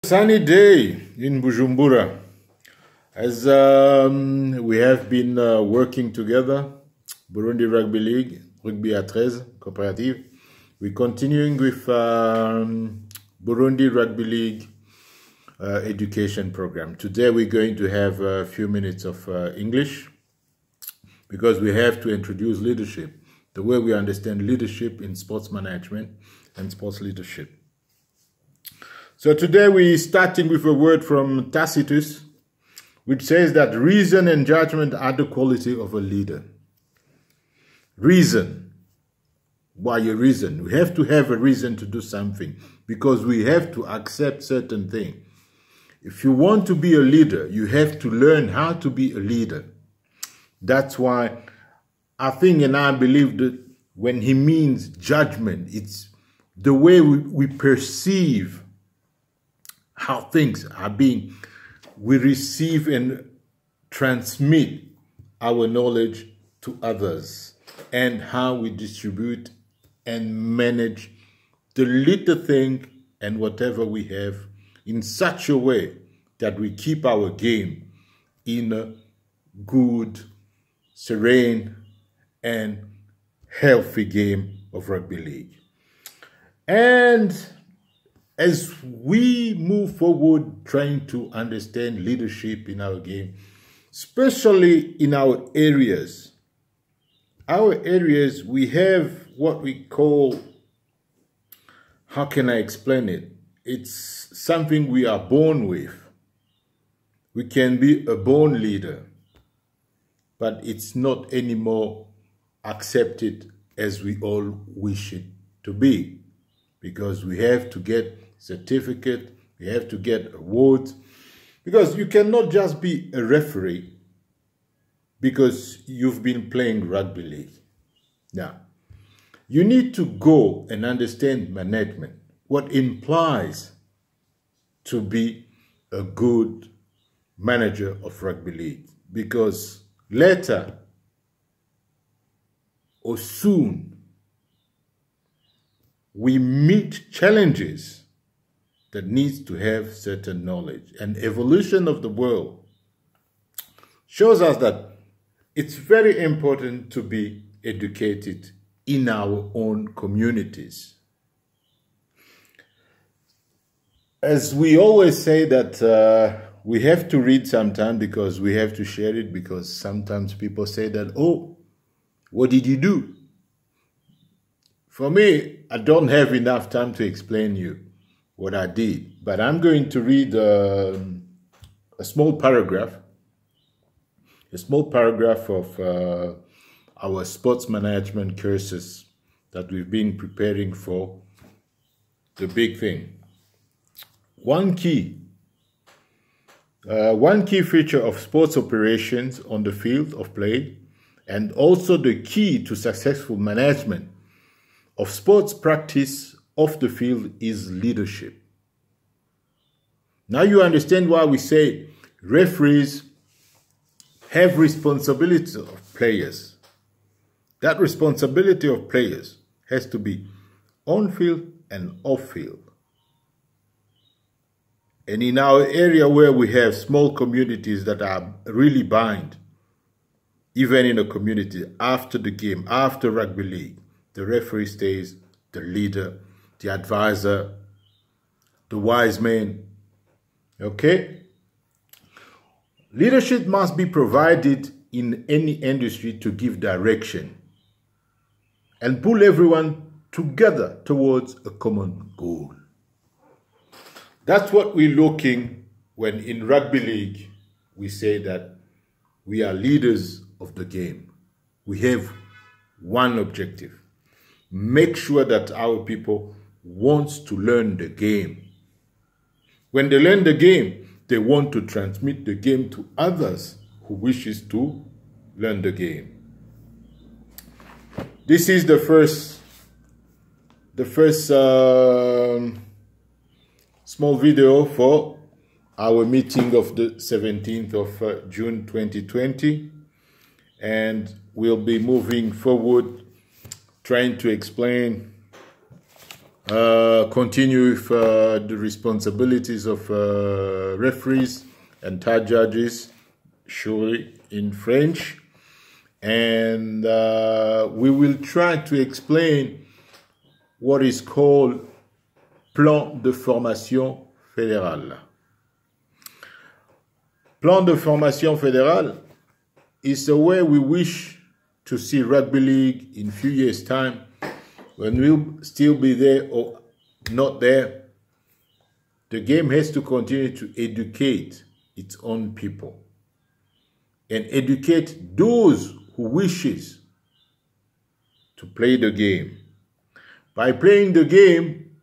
Sunny day in Bujumbura. As we have been working together, Burundi Rugby League, Rugby à 13 cooperative, we're continuing with Burundi Rugby League education program. Today we're going to have a few minutes of English because we have to introduce leadership, the way we understand leadership in sports management and sports leadership. So today we're starting with a word from Tacitus, which says that reason and judgment are the quality of a leader. Reason. Why you reason? We have to have a reason to do something because we have to accept certain things. If you want to be a leader, you have to learn how to be a leader. That's why I think and I believe that when he means judgment, it's the way we perceive how things are being, we receive and transmit our knowledge to others, and how we distribute and manage the little thing and whatever we have in such a way that we keep our game in a good, serene, and healthy game of rugby league. And as we move forward trying to understand leadership in our game, especially in our areas we have what we call, how can I explain it? It's something we are born with. We can be a born leader, but it's not anymore accepted as we all wish it to be, because we have to get certificate, we have to get awards, because you cannot just be a referee because you've been playing rugby league. Now, you need to go and understand management, what implies to be a good manager of rugby league, because later or soon we meet challenges that needs to have certain knowledge. And evolution of the world shows us that it's very important to be educated in our own communities. As we always say that we have to read sometime because we have to share it, because sometimes people say that, oh, what did you do? For me, I don't have enough time to explain you what I did, but I'm going to read a small paragraph of our sports management courses that we've been preparing for the big thing. One key feature of sports operations on the field of play, and also the key to successful management of sports practice off the field, is leadership. Now you understand why we say referees have responsibility of players. That responsibility of players has to be on field and off field. And in our area where we have small communities that are really bind, even in a community, after the game, after rugby league, the referee stays the leader, the advisor, the wise man. Okay? Leadership must be provided in any industry to give direction and pull everyone together towards a common goal. That's what we're looking when in rugby league we say that we are leaders of the game. We have one objective: make sure that our people wants to learn the game. When they learn the game, they want to transmit the game to others who wishes to learn the game. This is the first small video for our meeting of the 17th of June 2020, and we'll be moving forward trying to explain continue with the responsibilities of referees and third judges, surely in French. And we will try to explain what is called Plan de Formation Fédéral. Plan de Formation Fédéral is the way we wish to see rugby league in a few years' time, when we'll still be there or not there. The game has to continue to educate its own people and educate those who wishes to play the game. By playing the game,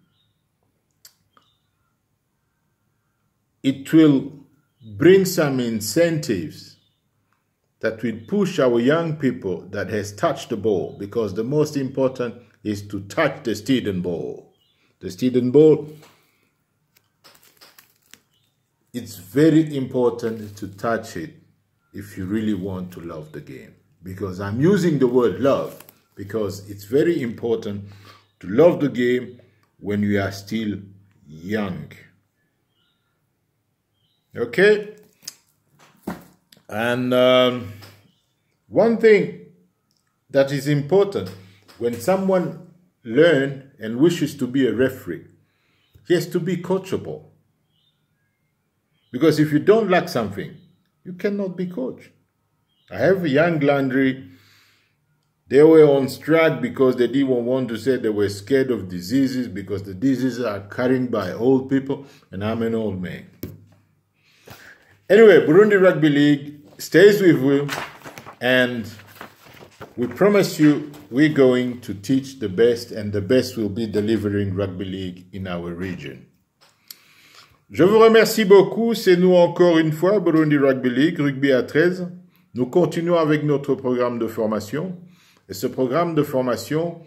it will bring some incentives that will push our young people that has touched the ball, because the most important is to touch the student ball. The student ball, it's very important to touch it if you really want to love the game. Because I'm using the word love because it's very important to love the game when you are still young. Okay? And one thing that is important when someone learns and wishes to be a referee, he has to be coachable. Because if you don't like something, you cannot be coached. I have a young Landry. They were on strike because they didn't want to say they were scared of diseases, because the diseases are carried by old people, and I'm an old man. Anyway, Burundi Rugby League stays with you, and we promise you we're going to teach the best, and the best will be delivering rugby league in our region. Je vous remercie beaucoup. C'est nous encore une fois, Burundi Rugby League, rugby à 13. Nous continuons avec notre programme de formation. Et ce programme de formation,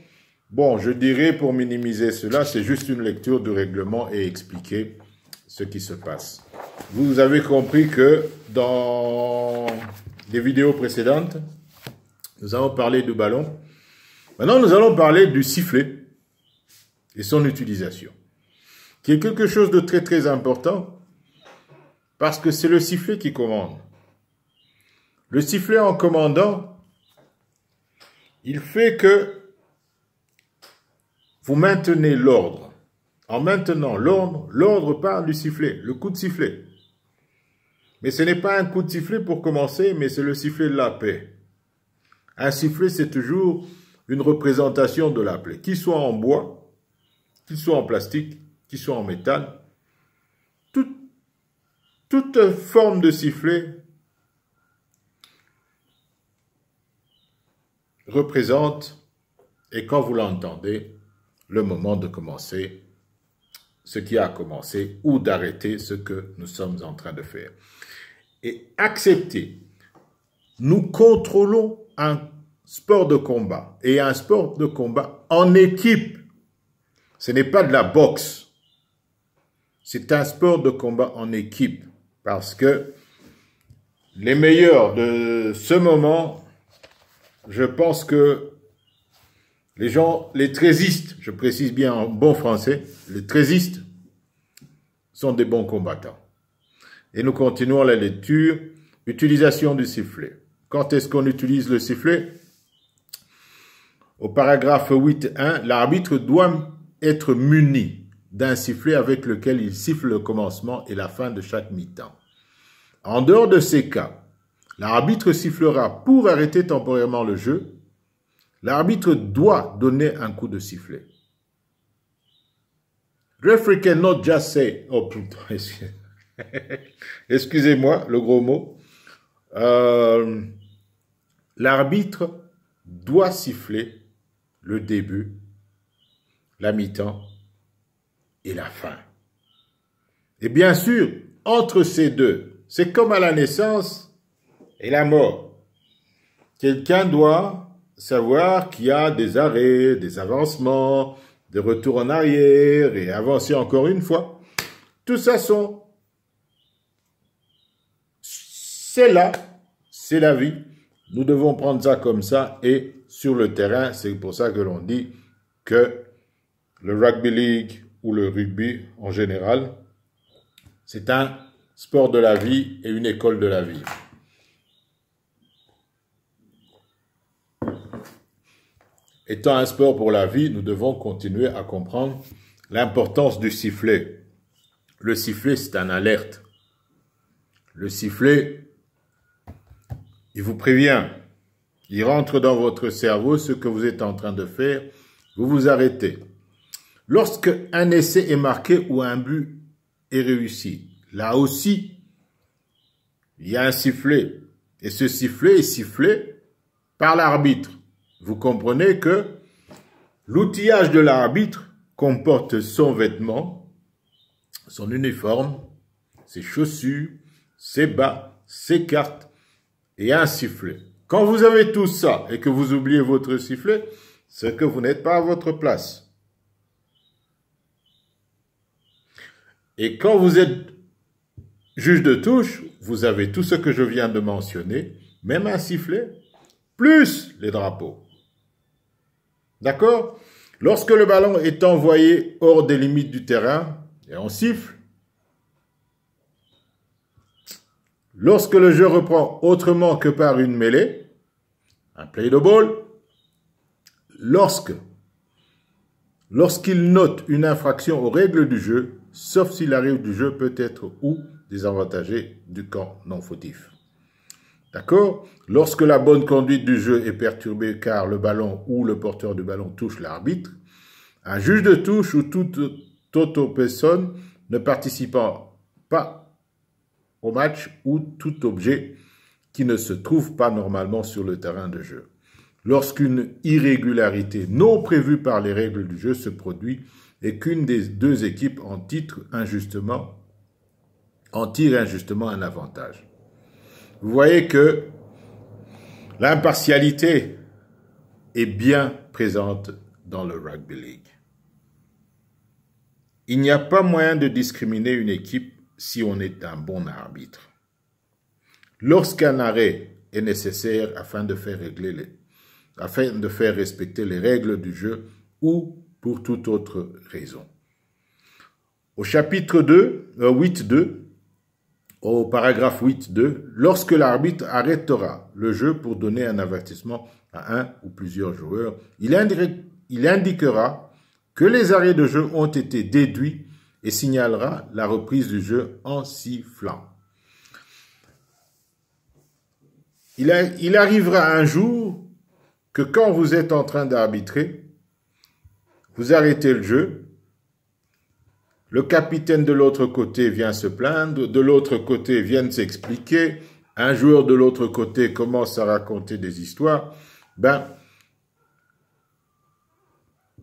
bon, je dirais pour minimiser cela, c'est juste une lecture du règlement et expliquer ce qui se passe. Vous avez compris que dans les vidéos précédentes, nous avons parlé du ballon. Maintenant, nous allons parler du sifflet et son utilisation, qui est quelque chose de très très important, parce que c'est le sifflet qui commande. Le sifflet en commandant, il fait que vous maintenez l'ordre. En maintenant l'ordre, l'ordre part du sifflet, le coup de sifflet. Mais ce n'est pas un coup de sifflet pour commencer, mais c'est le sifflet de la paix. Un sifflet, c'est toujours une représentation de la paix, qu'il soit en bois, qu'il soit en plastique, qu'il soit en métal. Toute forme de sifflet représente, et quand vous l'entendez, le moment de commencer ce qui a commencé ou d'arrêter ce que nous sommes en train de faire. Et accepter, nous contrôlons un sport de combat, et un sport de combat en équipe. Ce n'est pas de la boxe, c'est un sport de combat en équipe, parce que les meilleurs de ce moment, je pense que les gens, les trésistes, je précise bien en bon français, les trésistes sont des bons combattants. Et nous continuons la lecture. Utilisation du sifflet. Quand est-ce qu'on utilise le sifflet? Au paragraphe 8.1, l'arbitre doit être muni d'un sifflet avec lequel il siffle le commencement et la fin de chaque mi-temps. En dehors de ces cas, l'arbitre sifflera pour arrêter temporairement le jeu. L'arbitre doit donner un coup de sifflet. Referee cannot just say, oh putain, excusez-moi le gros mot. L'arbitre doit siffler le début, la mi-temps et la fin. Et bien sûr, entre ces deux, c'est comme à la naissance et la mort. Quelqu'un doit savoir qu'il y a des arrêts, des avancements, des retours en arrière et avancer encore une fois. Tout ça c'est là, c'est la vie. Nous devons prendre ça comme ça, et sur le terrain, c'est pour ça que l'on dit que le rugby league ou le rugby en général, c'est un sport de la vie et une école de la vie. Étant un sport pour la vie, nous devons continuer à comprendre l'importance du sifflet. Le sifflet, c'est un alerte. Le sifflet, il vous prévient. Il rentre dans votre cerveau ce que vous êtes en train de faire. Vous vous arrêtez. Lorsque un essai est marqué ou un but est réussi, là aussi, il y a un sifflet. Et ce sifflet est sifflé par l'arbitre. Vous comprenez que l'outillage de l'arbitre comporte son vêtement, son uniforme, ses chaussures, ses bas, ses cartes et un sifflet. Quand vous avez tout ça et que vous oubliez votre sifflet, c'est que vous n'êtes pas à votre place. Et quand vous êtes juge de touche, vous avez tout ce que je viens de mentionner, même un sifflet, plus les drapeaux. D'accord? Lorsque le ballon est envoyé hors des limites du terrain, et on siffle. Lorsque le jeu reprend autrement que par une mêlée, un play de ball, lorsqu'il note une infraction aux règles du jeu, sauf si la règle du jeu peut être ou désavantagée du camp non fautif. D'accord? Lorsque la bonne conduite du jeu est perturbée car le ballon ou le porteur du ballon touche l'arbitre, un juge de touche ou toute autre personne ne participant pas au match ou tout objet qui ne se trouve pas normalement sur le terrain de jeu. Lorsqu'une irrégularité non prévue par les règles du jeu se produit et qu'une des deux équipes en tire injustement un avantage. Vous voyez que l'impartialité est bien présente dans le rugby league. Il n'y a pas moyen de discriminer une équipe si on est un bon arbitre. Lorsqu'un arrêt est nécessaire afin de faire respecter les règles du jeu ou pour toute autre raison. Au chapitre 8.2, au paragraphe 8.2, lorsque l'arbitre arrêtera le jeu pour donner un avertissement à un ou plusieurs joueurs, il indiquera que les arrêts de jeu ont été déduits et signalera la reprise du jeu en sifflant. Il arrivera un jour que quand vous êtes en train d'arbitrer, vous arrêtez le jeu, le capitaine de l'autre côté vient se plaindre, de l'autre côté vient s'expliquer, un joueur de l'autre côté commence à raconter des histoires,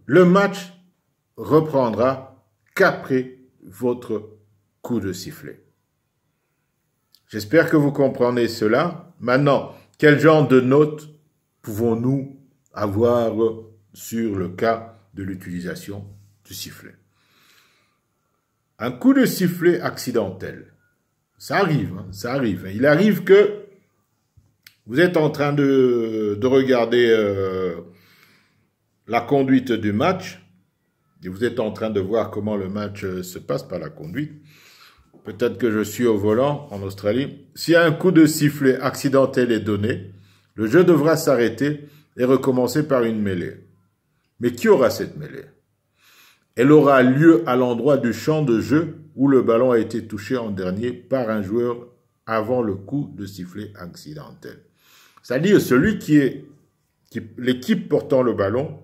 le match reprendra qu'après votre coup de sifflet. J'espère que vous comprenez cela. Maintenant, quel genre de notes pouvons-nous avoir sur le cas de l'utilisation du sifflet? Un coup de sifflet accidentel, ça arrive. Il arrive que vous êtes en train de regarder la conduite du match, et vous êtes en train de voir comment le match se passe par la conduite. Peut-être que je suis au volant en Australie. Si un coup de sifflet accidentel est donné, le jeu devra s'arrêter et recommencer par une mêlée. Mais qui aura cette mêlée? Elle aura lieu à l'endroit du champ de jeu où le ballon a été touché en dernier par un joueur avant le coup de sifflet accidentel. C'est-à-dire celui l'équipe portant le ballon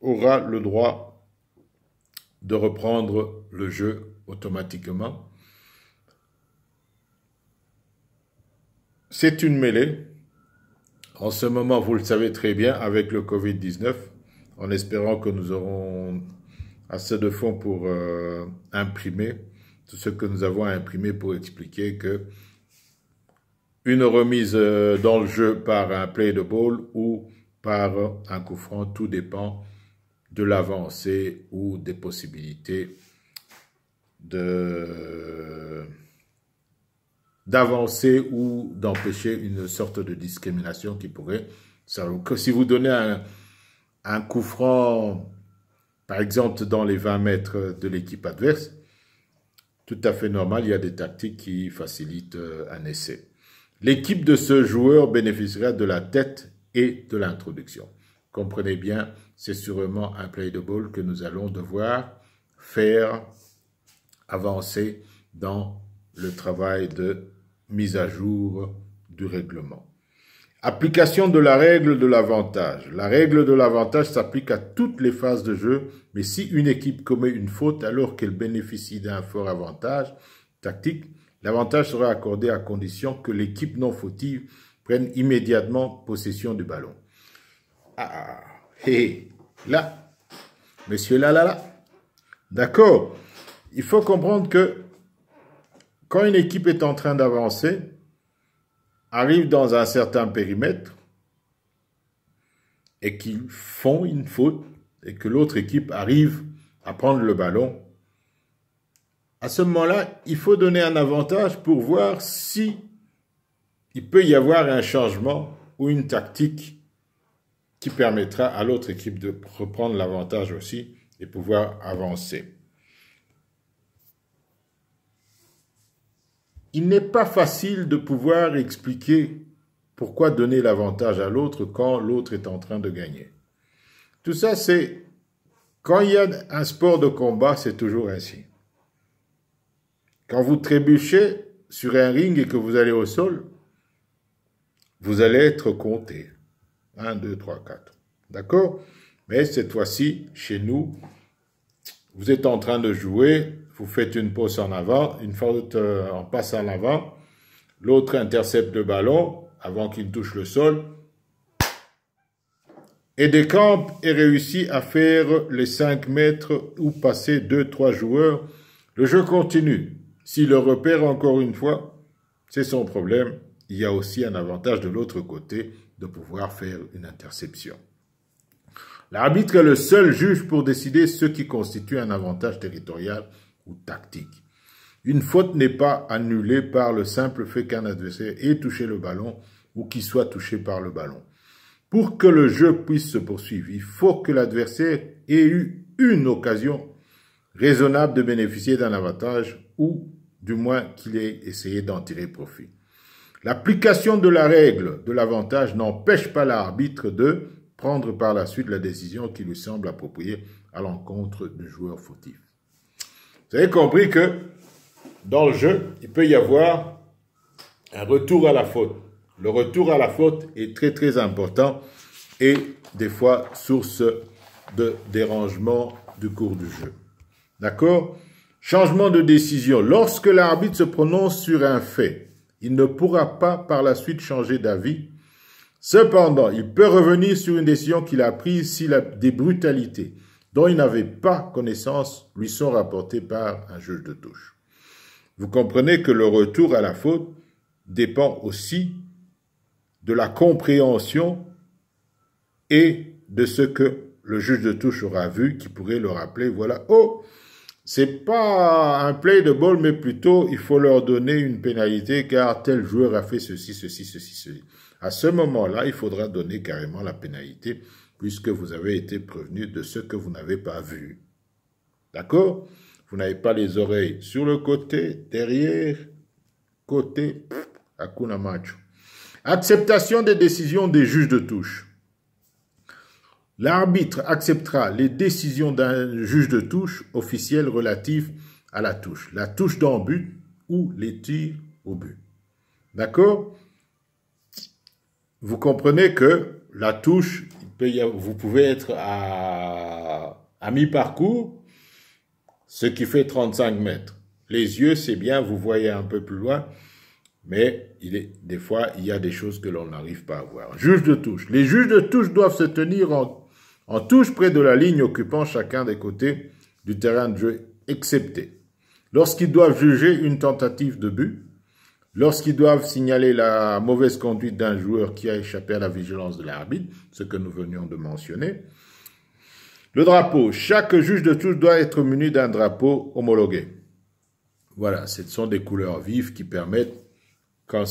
aura le droit de reprendre le jeu automatiquement. C'est une mêlée. En ce moment, vous le savez très bien, avec le Covid-19, en espérant que nous aurons assez de fonds pour imprimer tout ce que nous avons imprimé pour expliquer que une remise dans le jeu par un play de ball ou par un coup franc, tout dépend de l'avancée ou des possibilités d'avancer ou d'empêcher une sorte de discrimination qui pourrait... Que si vous donnez un coup franc par exemple dans les 20 mètres de l'équipe adverse, tout à fait normal, il y a des tactiques qui facilitent un essai. L'équipe de ce joueur bénéficiera de la tête et de l'introduction. Comprenez bien, c'est sûrement un play de ball que nous allons devoir faire avancer dans le travail de mise à jour du règlement. Application de la règle de l'avantage. La règle de l'avantage s'applique à toutes les phases de jeu, mais si une équipe commet une faute alors qu'elle bénéficie d'un fort avantage tactique, l'avantage sera accordé à condition que l'équipe non fautive prenne immédiatement possession du ballon. Ah, hé, là, monsieur là. D'accord. Il faut comprendre que quand une équipe est en train d'avancer, arrive dans un certain périmètre et qu'ils font une faute et que l'autre équipe arrive à prendre le ballon, à ce moment-là, il faut donner un avantage pour voir si il peut y avoir un changement ou une tactique qui permettra à l'autre équipe de reprendre l'avantage aussi et pouvoir avancer. Il n'est pas facile de pouvoir expliquer pourquoi donner l'avantage à l'autre quand l'autre est en train de gagner. Tout ça, c'est quand il y a un sport de combat, c'est toujours ainsi. Quand vous trébuchez sur un ring et que vous allez au sol, vous allez être compté. 1, 2, 3, 4. D'accord? Mais cette fois-ci, chez nous, vous êtes en train de jouer, vous faites une pause en avant, une faute en passe en avant, l'autre intercepte le ballon avant qu'il touche le sol, et décampe et réussit à faire les 5 mètres ou passer 2-3 joueurs. Le jeu continue. S'il le repère encore une fois, c'est son problème. Il y a aussi un avantage de l'autre côté de pouvoir faire une interception. L'arbitre est le seul juge pour décider ce qui constitue un avantage territorial ou tactique. Une faute n'est pas annulée par le simple fait qu'un adversaire ait touché le ballon ou qu'il soit touché par le ballon. Pour que le jeu puisse se poursuivre, il faut que l'adversaire ait eu une occasion raisonnable de bénéficier d'un avantage ou du moins qu'il ait essayé d'en tirer profit. L'application de la règle de l'avantage n'empêche pas l'arbitre de prendre par la suite la décision qui lui semble appropriée à l'encontre du joueur fautif. Vous avez compris que dans le jeu, il peut y avoir un retour à la faute. Le retour à la faute est très très important et des fois source de dérangement du cours du jeu. D'accord? Changement de décision. Lorsque l'arbitre se prononce sur un fait, il ne pourra pas par la suite changer d'avis. Cependant, il peut revenir sur une décision qu'il a prise si des brutalités dont il n'avait pas connaissance lui sont rapportées par un juge de touche. Vous comprenez que le retour à la faute dépend aussi de la compréhension et de ce que le juge de touche aura vu qui pourrait le rappeler. Voilà, oh, c'est pas un play de ball, mais plutôt il faut leur donner une pénalité car tel joueur a fait ceci, ceci, ceci, ceci. À ce moment-là, il faudra donner carrément la pénalité puisque vous avez été prévenu de ce que vous n'avez pas vu. D'accord? Vous n'avez pas les oreilles sur le côté, derrière, côté, hakuna macho. Acceptation des décisions des juges de touche. L'arbitre acceptera les décisions d'un juge de touche officiel relatif à la touche d'en but ou les tirs au but. D'accord? Vous comprenez que la touche, vous pouvez être à mi-parcours, ce qui fait 35 mètres. Les yeux, c'est bien, vous voyez un peu plus loin, mais des fois, il y a des choses que l'on n'arrive pas à voir. Juge de touche. Les juges de touche doivent se tenir en touche près de la ligne occupant chacun des côtés du terrain de jeu, excepté lorsqu'ils doivent juger une tentative de but, lorsqu'ils doivent signaler la mauvaise conduite d'un joueur qui a échappé à la vigilance de l'arbitre, ce que nous venions de mentionner. Le drapeau. Chaque juge de touche doit être muni d'un drapeau homologué. Voilà, ce sont des couleurs vives qui permettent, quand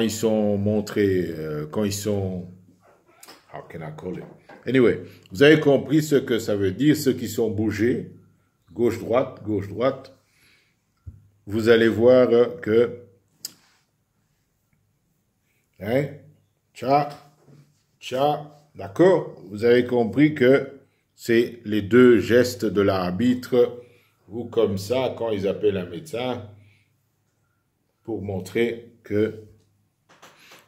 ils sont montrés, quand ils sont How can I call it? Anyway, vous avez compris ce que ça veut dire, ceux qui sont bougés, gauche-droite, gauche-droite. Vous allez voir que... Hein? Tcha, tcha, d'accord? Vous avez compris que c'est les deux gestes de l'arbitre, ou comme ça, quand ils appellent un médecin, pour montrer que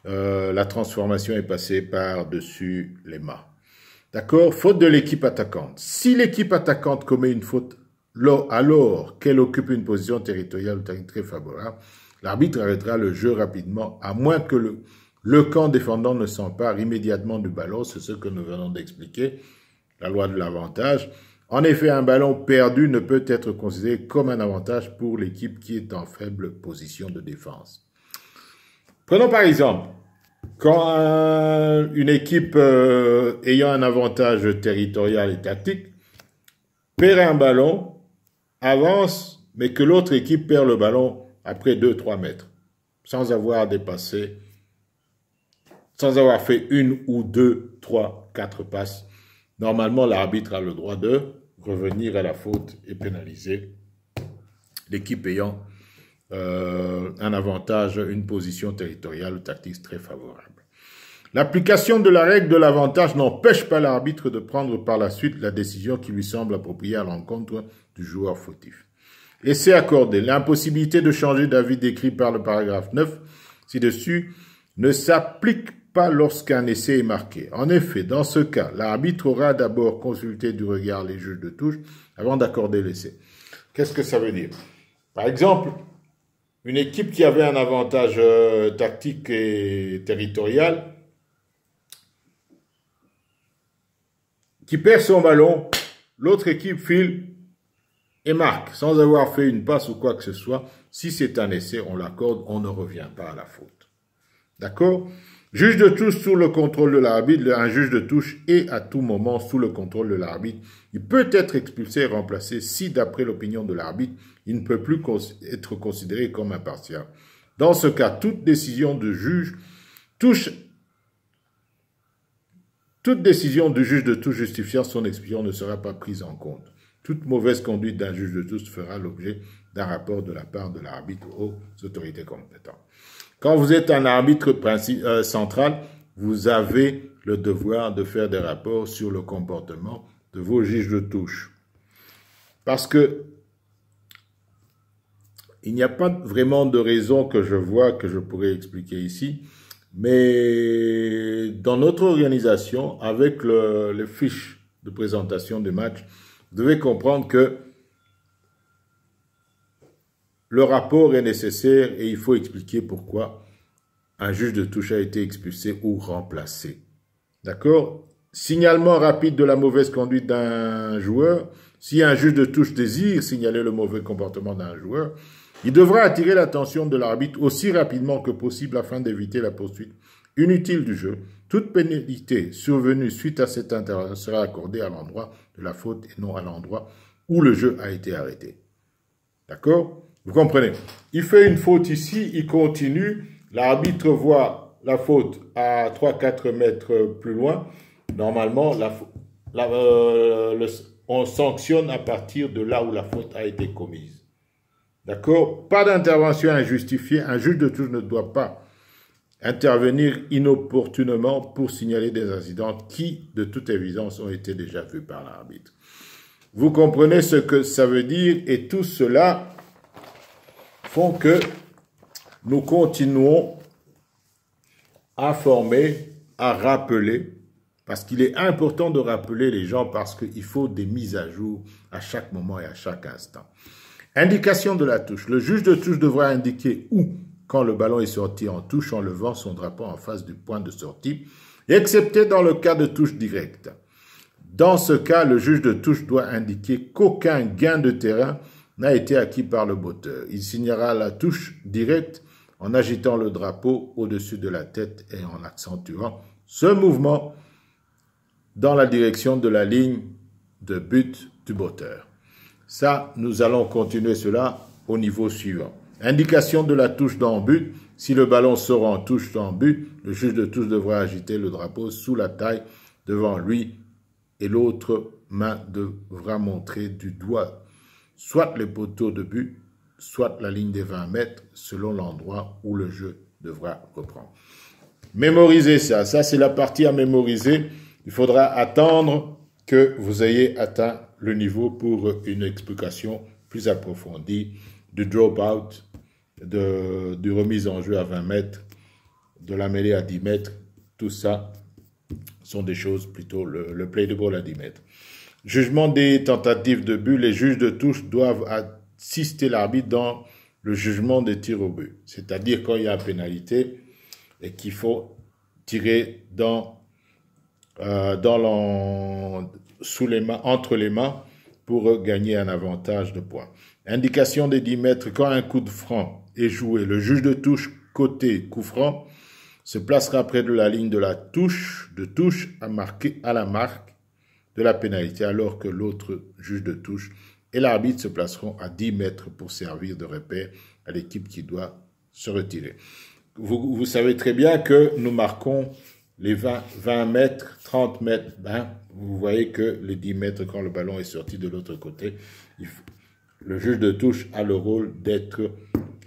la transformation est passée par-dessus les mains. D'accord? Faute de l'équipe attaquante. Si l'équipe attaquante commet une faute alors qu'elle occupe une position territoriale très favorable, l'arbitre arrêtera le jeu rapidement, à moins que le camp défendant ne s'empare immédiatement du ballon. C'est ce que nous venons d'expliquer, la loi de l'avantage. En effet, un ballon perdu ne peut être considéré comme un avantage pour l'équipe qui est en faible position de défense. Prenons par exemple, quand une équipe ayant un avantage territorial et tactique perd un ballon, avance, mais que l'autre équipe perd le ballon après 2-3 mètres, sans avoir dépassé, sans avoir fait 1 ou 2, 3, 4 passes. Normalement, l'arbitre a le droit de revenir à la faute et pénaliser l'équipe ayant un avantage, une position territoriale ou tactique très favorable. L'application de la règle de l'avantage n'empêche pas l'arbitre de prendre par la suite la décision qui lui semble appropriée à l'encontre du joueur fautif. Laissez accorder. L'impossibilité de changer d'avis décrit par le paragraphe 9 ci-dessus ne s'applique pas lorsqu'un essai est marqué. En effet, dans ce cas, l'arbitre aura d'abord consulté du regard les juges de touche avant d'accorder l'essai. Qu'est-ce que ça veut dire? Par exemple, une équipe qui avait un avantage tactique et territorial, qui perd son ballon, l'autre équipe file et marque, sans avoir fait une passe ou quoi que ce soit. Si c'est un essai, on l'accorde, on ne revient pas à la faute. D'accord? Juge de touche sous le contrôle de l'arbitre. Un juge de touche est à tout moment sous le contrôle de l'arbitre. Il peut être expulsé et remplacé si, d'après l'opinion de l'arbitre, il ne peut plus être considéré comme impartial. Dans ce cas, toute décision du juge de touche justifiant son expulsion ne sera pas prise en compte. Toute mauvaise conduite d'un juge de touche fera l'objet d'un rapport de la part de l'arbitre aux autorités compétentes. Quand vous êtes un arbitre central, vous avez le devoir de faire des rapports sur le comportement de vos juges de touche. Parce que il n'y a pas vraiment de raison que je vois que je pourrais expliquer ici, mais dans notre organisation, avec les fiches de présentation des matchs, vous devez comprendre que le rapport est nécessaire et il faut expliquer pourquoi un juge de touche a été expulsé ou remplacé. D'accord? Signalement rapide de la mauvaise conduite d'un joueur. Si un juge de touche désire signaler le mauvais comportement d'un joueur, il devra attirer l'attention de l'arbitre aussi rapidement que possible afin d'éviter la poursuite inutile du jeu. Toute pénalité survenue suite à cette intervention sera accordée à l'endroit de la faute et non à l'endroit où le jeu a été arrêté. D'accord? Vous comprenez? Il fait une faute ici, il continue, l'arbitre voit la faute à 3-4 mètres plus loin. Normalement, on sanctionne à partir de là où la faute a été commise. D'accord? Pas d'intervention injustifiée. Un juge de touche ne doit pas intervenir inopportunément pour signaler des incidents qui, de toute évidence, ont été déjà vus par l'arbitre. Vous comprenez ce que ça veut dire et tout cela font que nous continuons à former, à rappeler, parce qu'il est important de rappeler les gens parce qu'il faut des mises à jour à chaque moment et à chaque instant. Indication de la touche. Le juge de touche devra indiquer où, quand le ballon est sorti en touche, en levant son drapeau en face du point de sortie, excepté dans le cas de touche directe. Dans ce cas, le juge de touche doit indiquer qu'aucun gain de terrain n'a été acquis par le botteur. Il signera la touche directe en agitant le drapeau au-dessus de la tête et en accentuant ce mouvement dans la direction de la ligne de but du botteur. Ça, nous allons continuer cela au niveau suivant. Indication de la touche dans but. Si le ballon sort en touche dans but, le juge de touche devra agiter le drapeau sous la taille devant lui et l'autre main devra montrer du doigt soit les poteaux de but, soit la ligne des 20 mètres, selon l'endroit où le jeu devra reprendre. Mémorisez ça. Ça, c'est la partie à mémoriser. Il faudra attendre que vous ayez atteint le niveau pour une explication plus approfondie du drop-out, du remise en jeu à 20 mètres, de la mêlée à 10 mètres. Tout ça sont des choses plutôt le play de ball à 10 mètres. Jugement des tentatives de but. Les juges de touche doivent assister l'arbitre dans le jugement des tirs au but. C'est-à-dire quand il y a pénalité et qu'il faut tirer entre les mains pour gagner un avantage de points. Indication des 10 mètres. Quand un coup de franc est joué, le juge de touche côté coup franc se placera près de la ligne de la touche à la marque de la pénalité, alors que l'autre juge de touche et l'arbitre se placeront à 10 mètres pour servir de repère à l'équipe qui doit se retirer. Vous savez très bien que nous marquons les 20 mètres, 30 mètres. Vous voyez que les 10 mètres, quand le ballon est sorti de l'autre côté, le juge de touche a le rôle d'être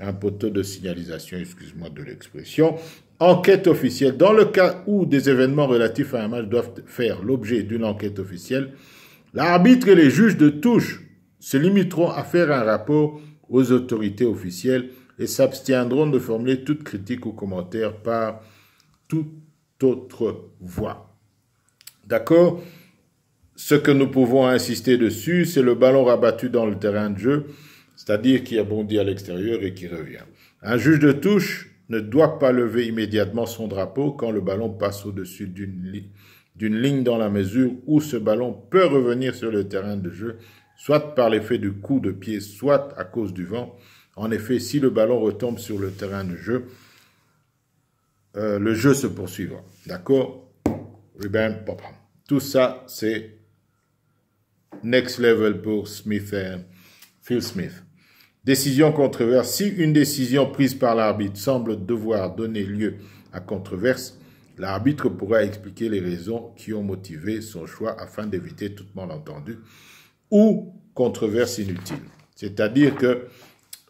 un poteau de signalisation, excuse-moi de l'expression. Enquête officielle. Dans le cas où des événements relatifs à un match doivent faire l'objet d'une enquête officielle, l'arbitre et les juges de touche se limiteront à faire un rapport aux autorités officielles et s'abstiendront de formuler toute critique ou commentaire par toute autre voie. D'accord? Ce que nous pouvons insister dessus, c'est le ballon rabattu dans le terrain de jeu, c'est-à-dire qui a bondi à l'extérieur et qui revient. Un juge de touche ne doit pas lever immédiatement son drapeau quand le ballon passe au-dessus d'une ligne dans la mesure où ce ballon peut revenir sur le terrain de jeu, soit par l'effet du coup de pied, soit à cause du vent. En effet, si le ballon retombe sur le terrain de jeu, le jeu se poursuivra. D'accord? Rebound, pop. Tout ça, c'est next level pour Phil Smith. Décision controverse. Si une décision prise par l'arbitre semble devoir donner lieu à controverse, l'arbitre pourra expliquer les raisons qui ont motivé son choix afin d'éviter tout malentendu ou controverse inutile. C'est-à-dire que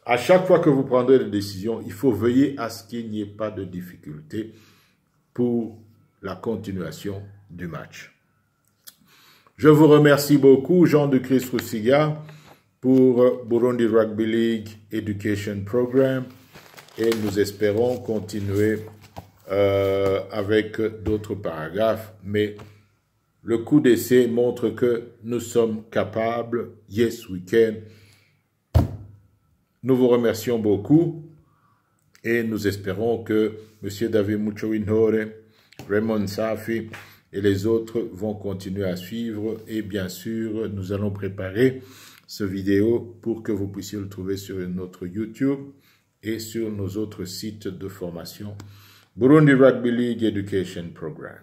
à chaque fois que vous prendrez des décisions, il faut veiller à ce qu'il n'y ait pas de difficulté pour la continuation du match. Je vous remercie beaucoup, Jean de Christ Roussiga, pour Burundi Rugby League Education Program, et nous espérons continuer avec d'autres paragraphes, mais le coup d'essai montre que nous sommes capables. Yes, we can. Nous vous remercions beaucoup et nous espérons que M. David Muchowinhore, Raymond Safi et les autres vont continuer à suivre. Et bien sûr, nous allons préparer ce vidéo pour que vous puissiez le trouver sur notre YouTube et sur nos autres sites de formation. Burundi Rugby League Education Program.